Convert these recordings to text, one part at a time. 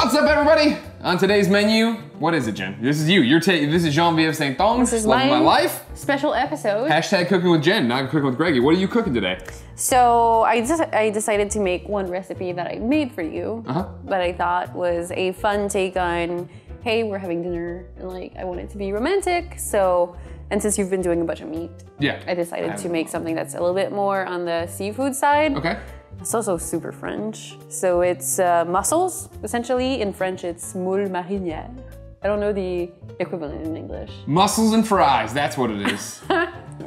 What's up, everybody? On today's menu, what is it, Jen? This is you. This is Jean-Vive Saint-Thong. This is Love of my life. Special episode. Hashtag cooking with Jen, not cooking with Greggy. What are you cooking today? So I decided to make one recipe that I made for you that I thought was a fun take on, hey, we're having dinner and like I want it to be romantic. So, and since you've been doing a bunch of meat, I decided to make something that's a little bit more on the seafood side. Okay. It's also super French. So it's mussels, essentially. In French, it's moule marinière. I don't know the equivalent in English. Mussels and fries, that's what it is.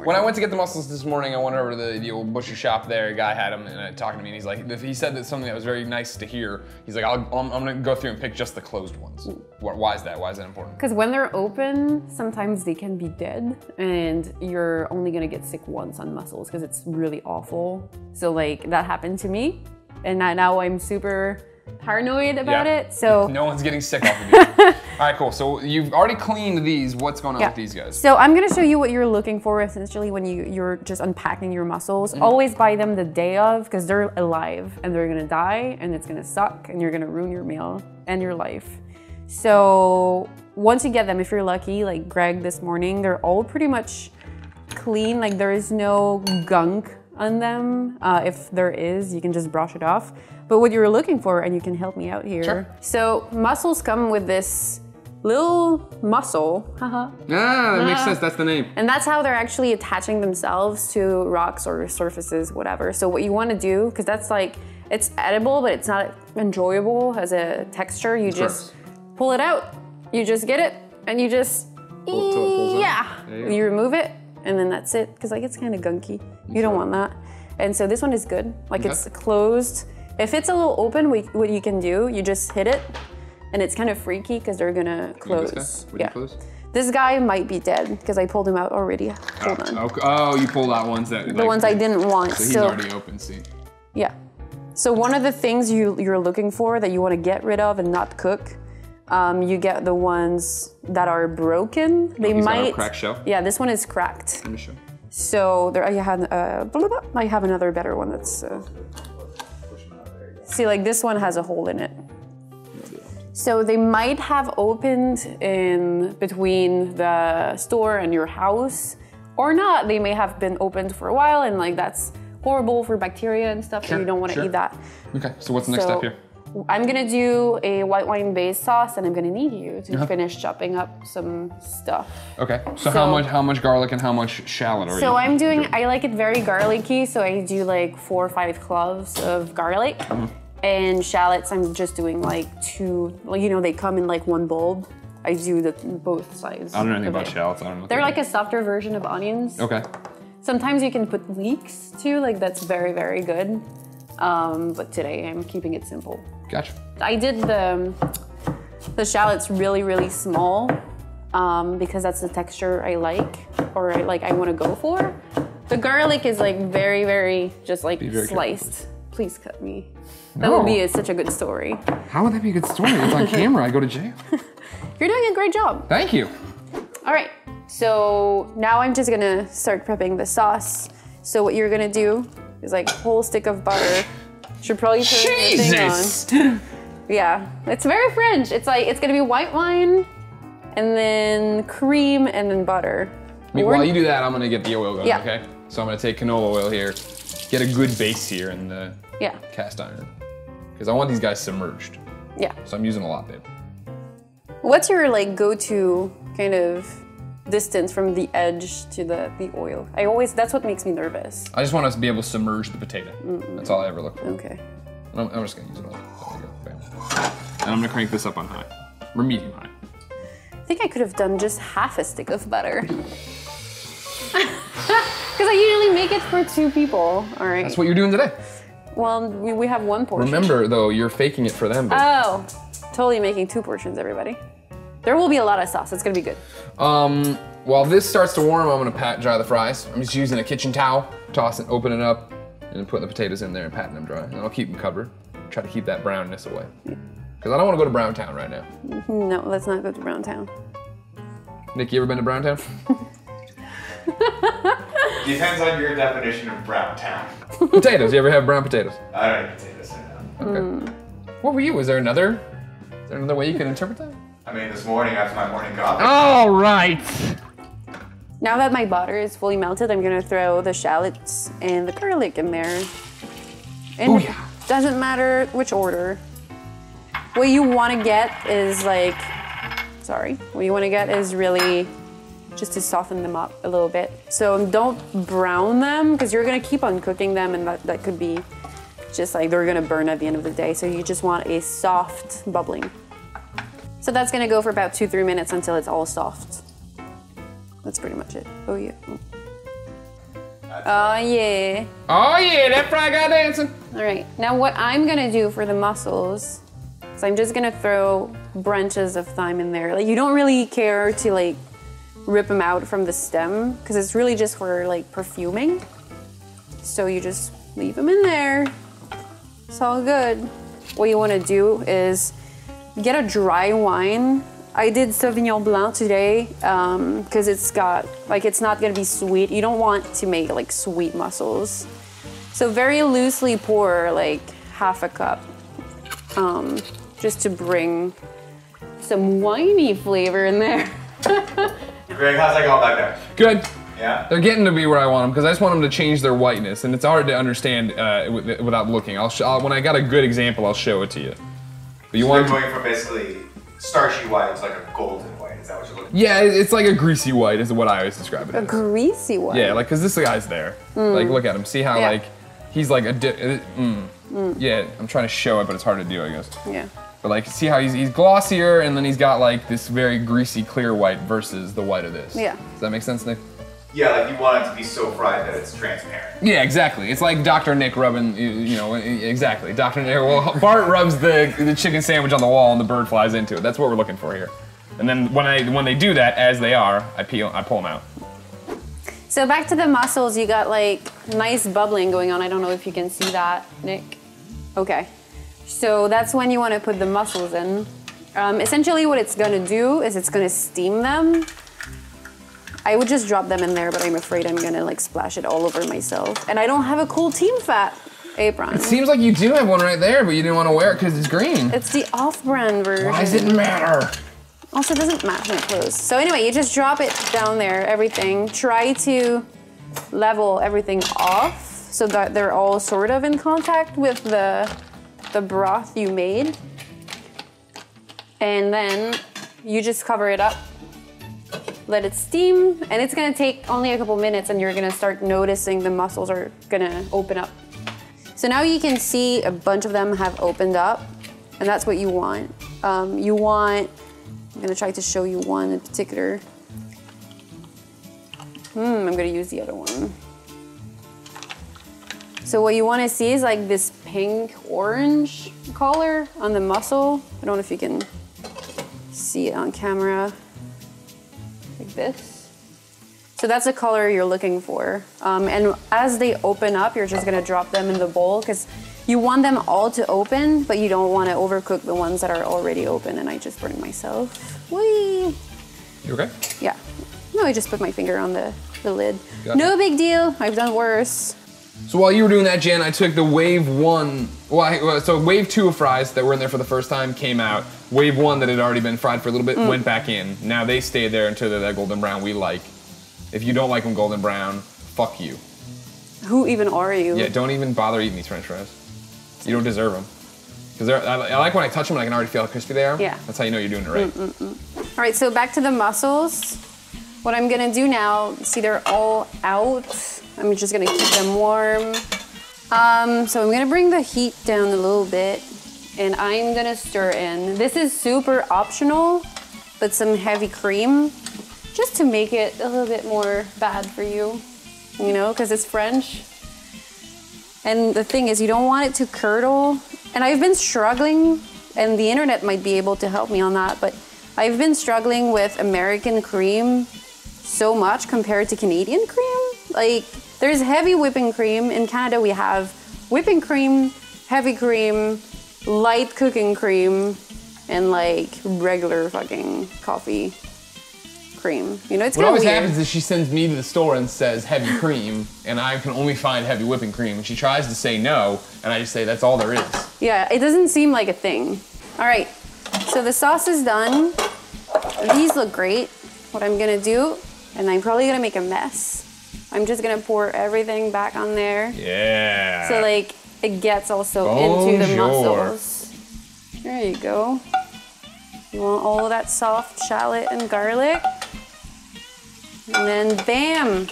When I went to get the mussels this morning, I went over to the old butcher shop there. A guy had them and talking to me, and he's like, he said that something that was very nice to hear. He's like, I'm gonna go through and pick just the closed ones. Why is that? Why is that important? Because when they're open, sometimes they can be dead, and you're only gonna get sick once on mussels because it's really awful. So like that happened to me, and now I'm super paranoid about it. So no one's getting sick off of you. All right, cool. So you've already cleaned these. What's going on with these guys? So I'm gonna show you what you're looking for essentially when you're just unpacking your mussels. Always buy them the day of because they're alive and they're gonna die and it's gonna suck and you're gonna ruin your meal and your life. So once you get them, if you're lucky, like Greg this morning, they're all pretty much clean. Like there is no gunk on them. If there is, you can just brush it off. But what you're looking for, and you can help me out here. Sure. So mussels come with this little mussel. That makes sense, that's the name. And that's how they're actually attaching themselves to rocks or surfaces, whatever. So what you wanna do, because that's like, it's edible, but it's not enjoyable as a texture. You just pull it out, you just get it, and you just, you remove it, and then that's it. Because like it's kind of gunky. You don't want that. And so this one is good, like it's closed. If it's a little open, what you can do, you just hit it, and it's kind of freaky because they're gonna close. This guy might be dead because I pulled him out already. Hold on. Oh, you pulled out ones that the ones I didn't want. So he's already open. See. Yeah. So one of the things you're looking for that you want to get rid of and not cook, you get the ones that are broken. They might got a cracked shell. Yeah, this one is cracked. Let me show. So there I have another better one that's. See, like this one has a hole in it. So they might have opened in between the store and your house, or not. They may have been opened for a while, and like that's horrible for bacteria and stuff, and you don't want to eat that. Okay, so what's the next step here? I'm gonna do a white wine based sauce, and I'm gonna need you to finish chopping up some stuff. Okay, so how much garlic and how much shallot are you? So I'm doing, I like it very garlicky, so I do like 4 or 5 cloves of garlic. And shallots, I'm just doing like 2, well, you know, they come in like 1 bulb. I do both sides. I don't know anything about shallots, I don't know. They're like a softer version of onions. Okay. Sometimes you can put leeks too, like that's very, very good. But today I'm keeping it simple. Gotcha. I did the shallots really, really small because that's the texture I like, or I want to go for. The garlic is like very, very, just like sliced. Please cut me. That would be such a good story. How would that be a good story? It's on camera, I go to jail. You're doing a great job. Thank you. All right, so now I'm just gonna start prepping the sauce. So what you're gonna do is like a whole stick of butter. Should probably turn the thing on. Yeah, it's very French. It's like, it's gonna be white wine, and then cream, and then butter. While you do that, I'm gonna get the oil going, okay? So I'm gonna take canola oil here, get a good base here in the cast iron. Because I want these guys submerged. Yeah. So I'm using a lot, babe. What's your like go-to kind of distance from the edge to the oil? That's what makes me nervous. I just want us to be able to submerge the potato. That's all I ever look for. Okay. I'm just gonna use it all. There we go, bam. And I'm gonna crank this up on high, or medium high. I think I could have done just half a stick of butter. Because I usually make it for 2 people, all right? That's what you're doing today. Well, we have 1 portion. Remember, though, you're faking it for them. Babe. Oh, totally making 2 portions, everybody. There will be a lot of sauce. It's gonna be good. While this starts to warm, I'm gonna pat dry the fries. I'm just using a kitchen towel, toss it, open it up, and then putting the potatoes in there and patting them dry. And I'll keep them covered. Try to keep that brownness away. Because I don't want to go to Brown Town right now. No, let's not go to Brown Town. Nick, you ever been to Brown Town? Depends on your definition of brown town. Potatoes, you ever have brown potatoes? I don't eat potatoes, I know. Okay. What were you? Was there another there another way you can interpret that? I mean, this morning after my morning coffee. All right. Now that my butter is fully melted, I'm gonna throw the shallots and the garlic in there. And it doesn't matter which order. What you wanna get is like, what you wanna get is really just to soften them up a little bit. So don't brown them, because you're gonna keep on cooking them and that could be just like they're gonna burn at the end of the day. So you just want a soft bubbling. So that's gonna go for about 2-3 minutes until it's all soft. That's pretty much it. Oh yeah. Oh yeah. Oh yeah, that fry guy dancing. All right, now what I'm gonna do for the mussels is I'm just gonna throw branches of thyme in there. Like you don't really care to like rip them out from the stem because it's really just for like perfuming. So you just leave them in there. It's all good. What you wanna do is get a dry wine. I did Sauvignon Blanc today because it's got, like it's not gonna be sweet. You don't want to make like sweet mussels. So very loosely pour like half a cup just to bring some winey flavor in there. Greg, how's that going back there? Good. Yeah? They're getting to be where I want them because I just want them to change their whiteness, and it's hard to understand without looking. When I got a good example, I'll show it to you. But you So want they're going from basically starchy white to like a golden white. Is that what you're looking for? Yeah, it's like a greasy white is what I always describe it A as. greasy one. Yeah, like because this guy's there. Like look at him. See how like he's like a yeah. I'm trying to show it, but it's hard to do, I guess. Yeah. But like, see how he's glossier, and then he's got like this very greasy clear white versus the white of this. Yeah. Does that make sense, Nick? Yeah, like you want it to be so fried that it's transparent. Yeah, exactly. It's like Dr. Nick rubbing, you know, exactly. Dr. Nick, well, Bart rubs the chicken sandwich on the wall and the bird flies into it. That's what we're looking for here. And then when they do that, as they are, I pull them out. So back to the mussels, you got like nice bubbling going on. I don't know if you can see that, Nick. Okay. So that's when you want to put the mussels in. Essentially what it's gonna do is it's gonna steam them. I would just drop them in there, but I'm afraid I'm gonna like splash it all over myself. And I don't have a cool Team Fat apron. It seems like you do have one right there, but you didn't want to wear it because it's green. It's the off-brand version. Why does it matter? Also, it doesn't match my clothes. So anyway, you just drop it down there, everything. Try to level everything off so that they're all sort of in contact with the broth you made. And then you just cover it up, let it steam, and it's gonna take only a couple minutes and you're gonna start noticing the mussels are gonna open up. So now you can see a bunch of them have opened up, and that's what you want. I'm gonna try to show you one in particular. I'm gonna use the other one. So what you wanna see is like this pink-orange color on the mussel. I don't know if you can see it on camera. Like this. So that's the color you're looking for. And as they open up, you're just gonna drop them in the bowl because you want them all to open, but you don't want to overcook the ones that are already open, and I just burned myself. Whee! You okay? Yeah. No, I just put my finger on the lid. Gotcha. No big deal, I've done worse. So while you were doing that, Jen, I took the wave one, so wave 2 of fries that were in there for the first time came out. Wave 1 that had already been fried for a little bit went back in. Now they stayed there until they're that golden brown we like. If you don't like them golden brown, fuck you. Who even are you? Yeah, don't even bother eating these french fries. You don't deserve them. Because I like when I touch them and I can already feel how crispy they are. Yeah. That's how you know you're doing it right. All right, so back to the mussels. What I'm gonna do now, see they're all out. I'm just gonna keep them warm. So I'm gonna bring the heat down a little bit and I'm gonna stir in. This is super optional, but some heavy cream just to make it a little bit more bad for you, you know, because it's French. And the thing is, you don't want it to curdle. And I've been struggling, and the internet might be able to help me on that, but I've been struggling with American cream so much compared to Canadian cream. Like, there's heavy whipping cream. In Canada, we have whipping cream, heavy cream, light cooking cream, and like regular fucking coffee cream. You know, it's What kind of always weird. happens is she sends me to the store and says heavy cream, and I can only find heavy whipping cream. And she tries to say no, and I just say that's all there is. Yeah, it doesn't seem like a thing. All right, So the sauce is done. These look great. What I'm gonna do, and I'm probably gonna make a mess. I'm just gonna pour everything back on there. Yeah. So like it gets also into the mussels. There you go. You want all of that soft shallot and garlic. And then bam.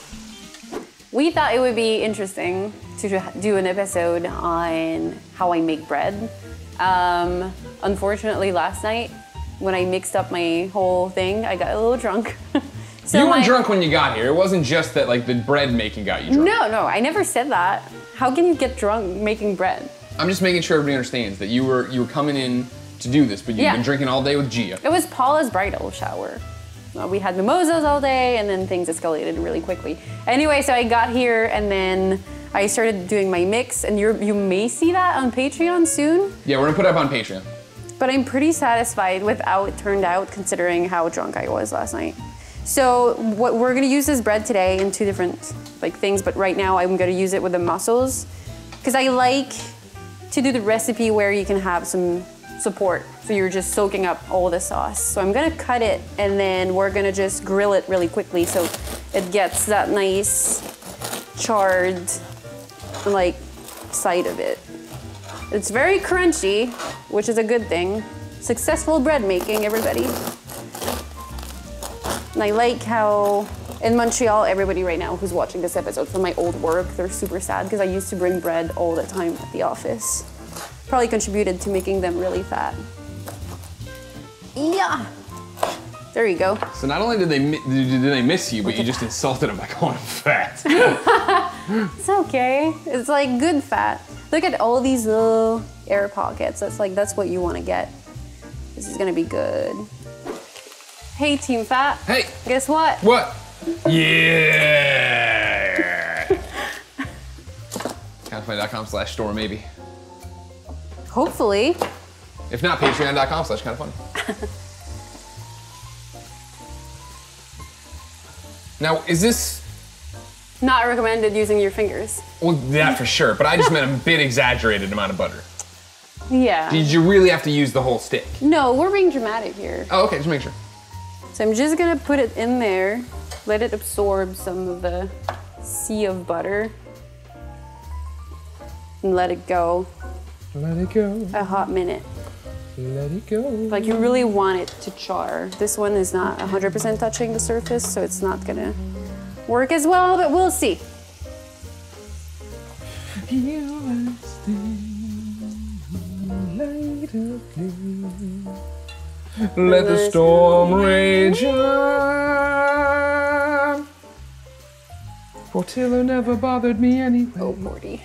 We thought it would be interesting to do an episode on how I make bread. Unfortunately, last night when I mixed up my whole thing, I got a little drunk. So you were drunk when you got here. It wasn't just that like the bread making got you drunk. No, I never said that. How can you get drunk making bread? I'm just making sure everybody understands that you were coming in to do this, but you've been drinking all day with Gia. It was Paula's bridal shower. We had mimosas all day, and then things escalated really quickly. Anyway, so I got here, and then I started doing my mix, and you may see that on Patreon soon. Yeah, we're gonna put it up on Patreon. But I'm pretty satisfied with how it turned out, considering how drunk I was last night. So what we're gonna use this bread today in two different things, but right now I'm gonna use it with the mussels, because I like to do the recipe where you can have some support. So you're just soaking up all the sauce. So I'm gonna cut it, and then we're gonna just grill it really quickly so it gets that nice charred side of it. It's very crunchy, which is a good thing. Successful bread making, everybody. And I like how in Montreal, everybody right now who's watching this episode from my old work, they're super sad because I used to bring bread all the time at the office. Probably contributed to making them really fat. Yeah. There you go. So not only did they miss you, but you just insulted them by calling them fat. It's okay. It's like good fat. Look at all these little air pockets. That's what you want to get. This is gonna be good. Hey, Team Fat. Hey. Guess what? What? Yeah. Kindoffunny.com/store maybe. Hopefully. If not, patreon.com/kindoffunny. Now, is this... Not recommended using your fingers. Well, that for sure, but I just meant a bit exaggerated amount of butter. Yeah. Did you really have to use the whole stick? No, we're being dramatic here. Oh, okay, just make sure. So I'm just gonna put it in there, let it absorb some of the sea of butter, and let it go. Let it go. A hot minute. Let it go. Like you really want it to char. This one is not 100% touching the surface, so it's not gonna work as well, but we'll see. Let the storm rage on. For Tiller never bothered me anyway. Oh, Morty.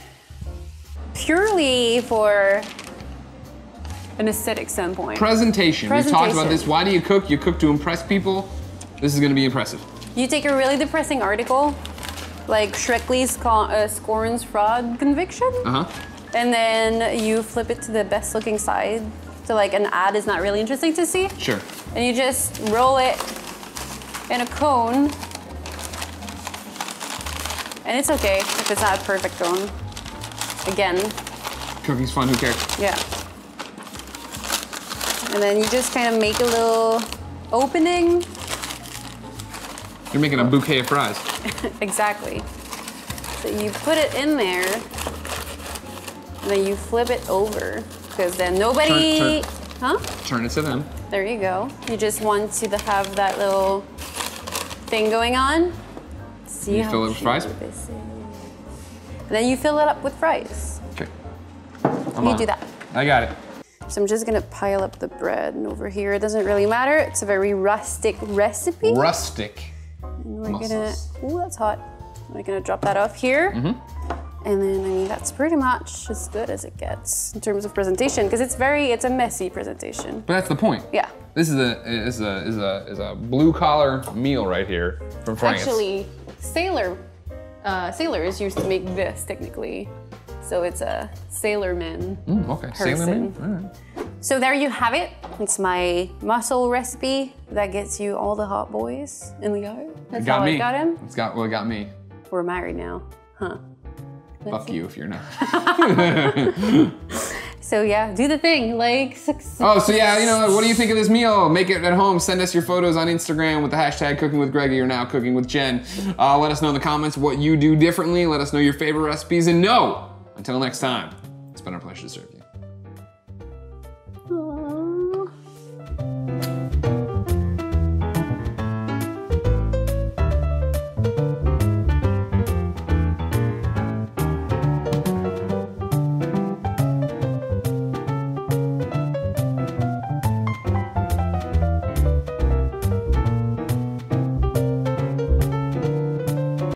Purely for an aesthetic standpoint. Presentation. We've talked about this. Why do you cook? You cook to impress people. This is going to be impressive. You take a really depressing article, like Shrekley scorns fraud conviction, and then you flip it to the best looking side. So like an ad is not really interesting to see. Sure. And you just roll it in a cone. And it's okay if it's not a perfect cone. Again. Cooking's fun, who cares? Yeah. And then you just kind of make a little opening. You're making a bouquet of fries. Exactly. So you put it in there, and then you flip it over, because then nobody... Turn it to them. There you go. You just want to have that little thing going on. See You how fill it with fries? this is. And then you fill it up with fries. Okay. You do that. I got it. So I'm just gonna pile up the bread, and over here it doesn't really matter. It's a very rustic recipe. Rustic. And we're Mussels. gonna, ooh, that's hot. We're gonna drop that off here. And then, I mean, that's pretty much as good as it gets in terms of presentation, because it's a messy presentation. But that's the point. Yeah. This is a blue collar meal right here from France. Actually, sailors used to make this technically. So it's a sailorman okay, person. sailorman. All right. So there you have it. It's my mussel recipe that gets you all the hot boys in the yard. That's how I got him. It got me. We're married now, huh? Fuck you if you're not. So yeah, do the thing. Like, oh, so yeah, you know, what do you think of this meal? Make it at home. Send us your photos on Instagram with the hashtag Cooking with Greggy or now Cooking with Jen. Let us know in the comments what you do differently. Let us know your favorite recipes. And no, until next time, it's been our pleasure to serve.